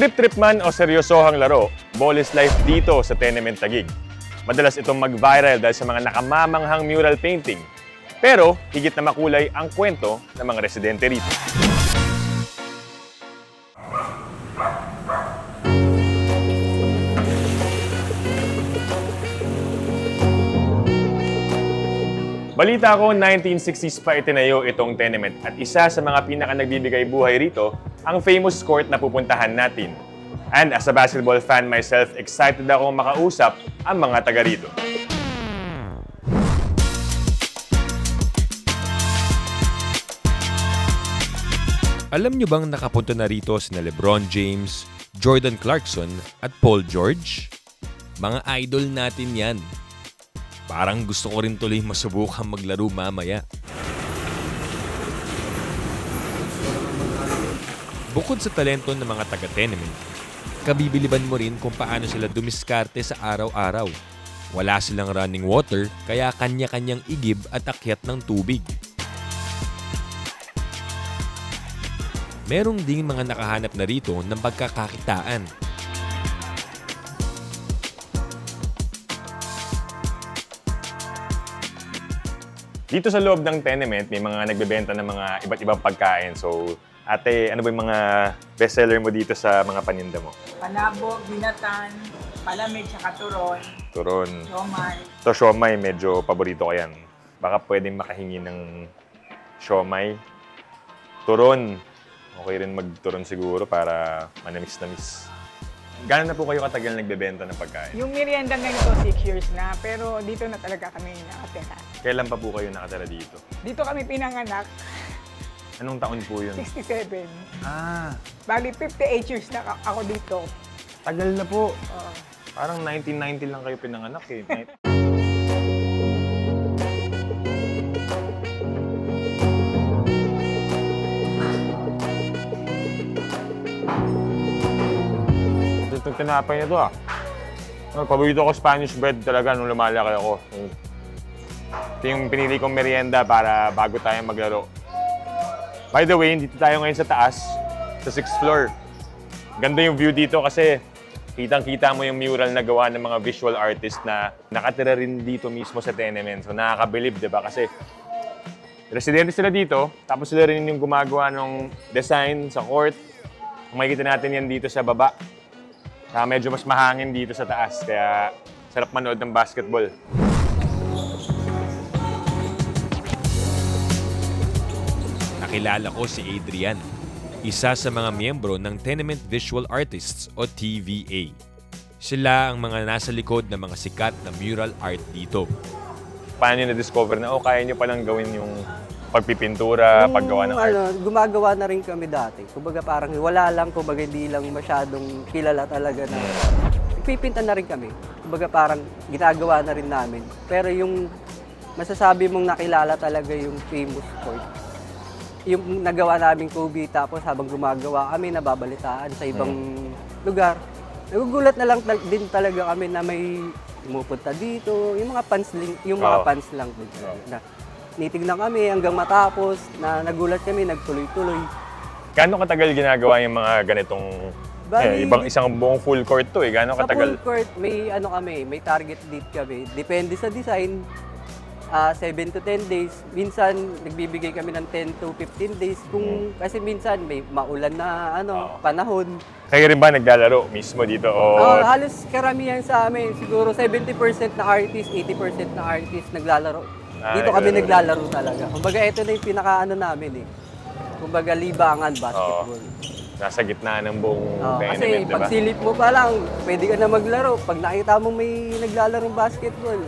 Cheap trip man o seryosohang laro, ball is life dito sa Tenement Taguig. Madalas itong mag-viral dahil sa mga nakamamanghang mural painting. Pero higit na makulay ang kwento ng mga residente rito. Balita ko, 1960s pa itinayo itong tenement at isa sa mga pinaka-nagbibigay buhay rito ang famous court na pupuntahan natin. And as a basketball fan myself, excited akong makausap ang mga taga rito. Alam nyo bang nakapunta na rito sina LeBron James, Jordan Clarkson at Paul George? Mga idol natin yan. Parang gusto ko rin tuloy masubukan maglaro mamaya. Bukod sa talento ng mga taga-tenement, kabibiliban mo rin kung paano sila dumiskarte sa araw-araw. Wala silang running water, kaya kanya-kanyang igib at akyat ng tubig. Merong ding mga nakahanap na rito ng pagkakakitaan. Dito sa loob ng tenement, may mga nagbebenta ng mga iba't ibang pagkain. So, ate, ano ba yung mga bestseller mo dito sa mga paninda mo? Panabo, binatan, palamig, tsaka turon. Turon. Siomay. Ito, siomay, medyo paborito ko yan. Baka pwedeng makahingi ng siomay. Turon. Okay rin magturon siguro para manamis-namis. Gano'n na po kayo katagal nagbebenta ng pagkain? Yung merienda ganito, 6 years na, pero dito na talaga kami nakatira. Kailan pa po kayo nakatira dito? Dito kami pinanganak, Anong taon po yun? 67. Ah, Bali, 58 years na ako dito. tagal na po. Oo. Parang 1990 lang kayo pinanganak eh. Itong tinapay nito ah. Paborito ko Spanish bread talaga nung lumalaki ako. Ito yung pinili kong merienda para bago tayo maglaro. By the way, dito tayo ngayon sa taas, sa 6th floor. Ganda yung view dito kasi kitang-kita mo yung mural na gawa ng mga visual artist na nakatira rin dito mismo sa tenement. So nakakabilib, di ba? Kasi residente sila dito, tapos sila rin yung gumagawa ng design sa court. Kung makikita natin yan dito sa baba. Medyo mas mahangin dito sa taas, kaya sarap manood ng basketball. Nakilala ko si Adrian, isa sa mga miyembro ng Tenement Visual Artists o TVA. Sila ang mga nasa likod ng mga sikat na mural art dito. Paano nyo na-discover na, kaya nyo palang gawin yung pagpipintura, paggawa ng art? Gumagawa na rin kami dati. Kumbaga parang wala lang, kumbaga hindi lang masyadong kilala talaga na pipinta na rin kami. Kumbaga parang ginagawa na rin namin. Pero yung masasabi mong nakilala talaga yung famous court, yung nagawa naming Kobe, tapos habang gumagawa kami, nababalitaan sa ibang lugar. Nagugulat na lang din talaga kami na may pumupunta dito, yung mga fans lang din. Na, nitignan kami hanggang matapos, na nagulat kami, nagtuloy-tuloy. Gaano katagal ginagawa yung mga ganitong ibang isang buong full court to eh? Gaano katagal? Sa full court, may target date kami. Depende sa design, 7 to 10 days. Minsan, nagbibigay kami ng 10 to 15 days. Kasi minsan, may maulan na panahon. Kayo rin ba naglalaro mismo dito? Halos karamihan sa amin, siguro 70% na artist, 80% na artist naglalaro. Dito kami naglalaro talaga. Kumbaga, ito na yung namin eh. Kumbaga, libangan basketball. Nasa gitna ng buong tenement, kasi diba? pag silip mo pa lang, pwede ka na maglaro. Pag nakita mo may naglalarong basketball,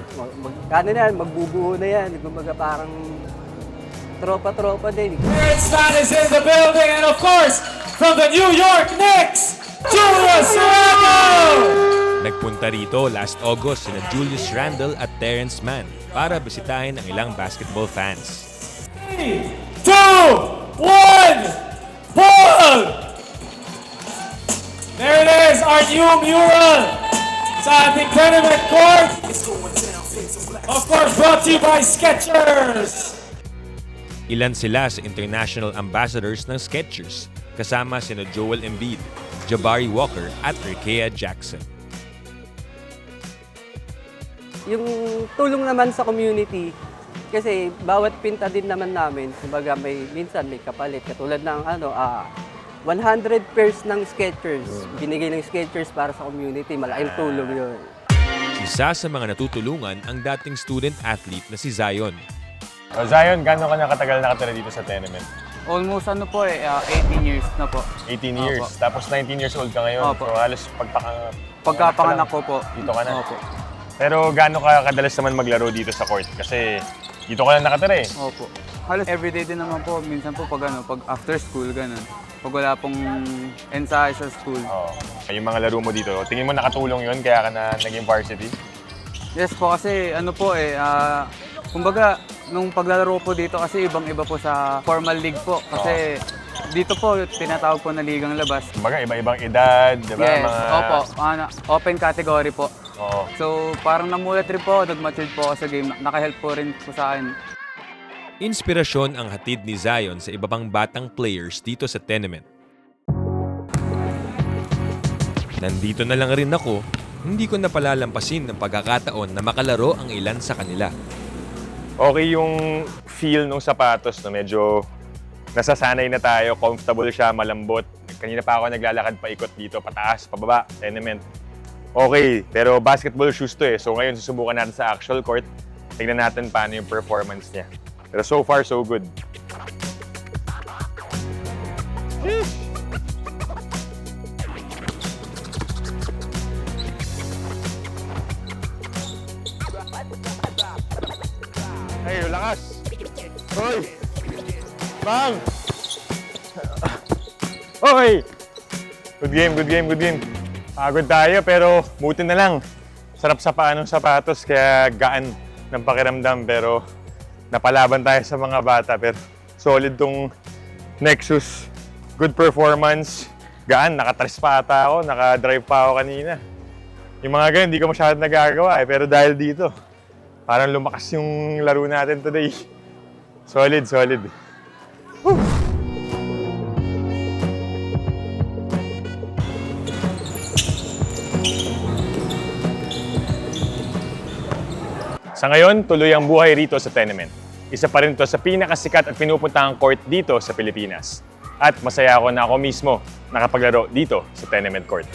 magbubuo na yan. Kumbaga, parang tropa-tropa din. Terrence Mann is in the building, and of course, from the New York Knicks, Julius Randle! Nagpunta rito last August sina Julius Randle at Terrence Mann para bisitahin ang ilang basketball fans. 3, 2, 1, ball! There it is, our new mural sa ating tournament court. Of course, brought to you by Skechers. Ilan sila sa international ambassadors ng Skechers, kasama sina Joel Embiid, Jabari Walker at Rikea Jackson. Yung tulong naman sa community, kasi bawat pinta din naman namin, kumbaga minsan may kapalit. Katulad ng 100 pairs ng Skechers. Binigay ng Skechers para sa community, malaking tulong yun. Isa sa mga natutulungan ang dating student athlete na si Zion. Zion, gano'n ka na katagal nakatira dito sa tenement? Almost 18 years na po. 18 years. Opo. Tapos 19 years old ka ngayon. Opo. So halos Pagkapanganak ko po. Dito ka na. Opo. Pero gano'n ka kadalas naman maglaro dito sa court? Kasi dito ka lang nakatira eh. Opo. Halos everyday din naman po. Minsan po pag after school, ganun. Pag wala pong ensayo sa school. Oo. Yung mga laro mo dito, tingin mo nakatulong yun kaya ka na naging varsity? Yes po, kasi kumbaga, nung paglalaro po dito kasi ibang-iba po sa formal league po. Kasi dito po, tinatawag po na ligang labas. Kumbaga, iba-ibang edad, di ba? Yes, Mga... opo. Open category po. Oo. So, parang namulat rin po, nag-matured po ako sa game. Nakahelp po rin po sa akin. Inspirasyon ang hatid ni Zion sa iba pang batang players dito sa tenement. Nandito na lang rin ako, hindi ko napalalampasin ng pagkakataon na makalaro ang ilan sa kanila. Okay yung feel ng sapatos na medyo nasasanay na tayo, comfortable siya, malambot. Kanina pa ako naglalakad paikot dito, pataas, pababa, tenement. Okay, pero basketball shoes to eh. So ngayon susubukan natin sa actual court. Tignan natin paano yung performance niya. Pero so far, so good. Ay, lakas! Hoy! Bang! Hoy! Good game, good game, good game. Pagod tayo pero buti na lang. Sarap sa paa ng sapatos kaya gaan ng pakiramdam pero napalaban tayo sa mga bata pero solid tong Nexus. Good performance. Gaan, nakatres pa ata ako, nakadrive pa ako kanina. Yung mga ganyan, hindi ko masyadong nagagawa pero dahil dito, parang lumakas yung laro natin today. Solid, solid. Woo! Sa ngayon, tuloy ang buhay rito sa tenement. Isa pa rin ito sa pinakasikat at pinupuntahang court dito sa Pilipinas. At masaya ako na ako mismo nakapaglaro dito sa tenement court.